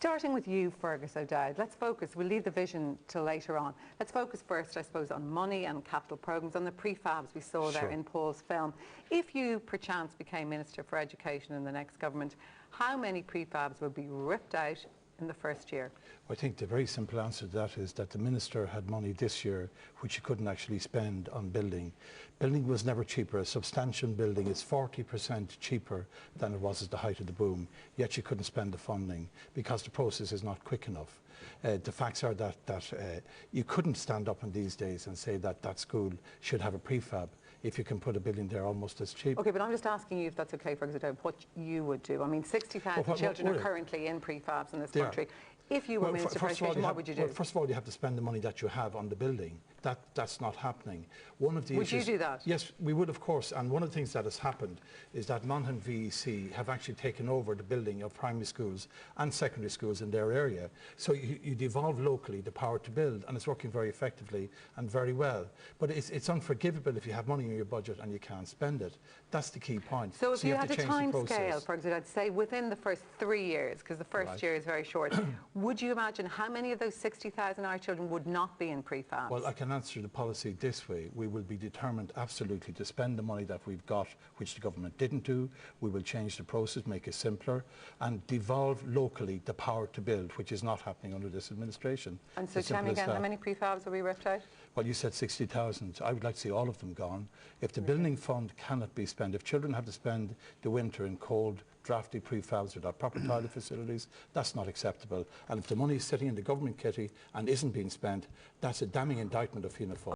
Starting with you, Fergus O'Dowd, let's focus, we'll leave the vision till later on. Let's focus first, I suppose, on money and capital programmes, on the prefabs we saw there in Paul's film. If you, perchance, became Minister for Education in the next government, how many prefabs would be ripped out in the first year? I think the very simple answer to that is that the Minister had money this year which he couldn't actually spend on building. Building was never cheaper. A substantial building is 40% cheaper than it was at the height of the boom, yet she couldn't spend the funding because the process is not quick enough. The facts are that you couldn't stand up in these days and say that that school should have a prefab if you can put a building there almost as cheap. Okay, but I'm just asking you if that's okay, Fergus O'Dowd, what you would do. I mean, 60,000 children are currently in prefabs in this country. If you were Minister for Education, what would you do? Well, first of all, you have to spend the money that you have on the building. That's not happening. One of the issues, you do that? Yes, we would, of course. And one of the things that has happened is that Monaghan VEC have actually taken over the building of primary schools and secondary schools in their area. So you devolve locally the power to build, and it's working very effectively and very well. But it's unforgivable if you have money in your budget and you can't spend it. That's the key point. So if you had a time scale, for example, I'd say within the first 3 years, because the first year is very short, would you imagine how many of those 60,000 our children would not be in prefabs? Well, I can answer the policy this way. We will be determined absolutely to spend the money that we've got, which the government didn't do. We will change the process, make it simpler, and devolve locally the power to build, which is not happening under this administration. And so tell me again, how many prefabs will be ripped out? Well, you said 60,000. I would like to see all of them gone. If the building fund cannot be spent, if children have to spend the winter in cold, drafty prefabs without proper toilet facilities, that's not acceptable. And if the money is sitting in the government kitty and isn't being spent, that's a damning indictment of Fianna Fáil.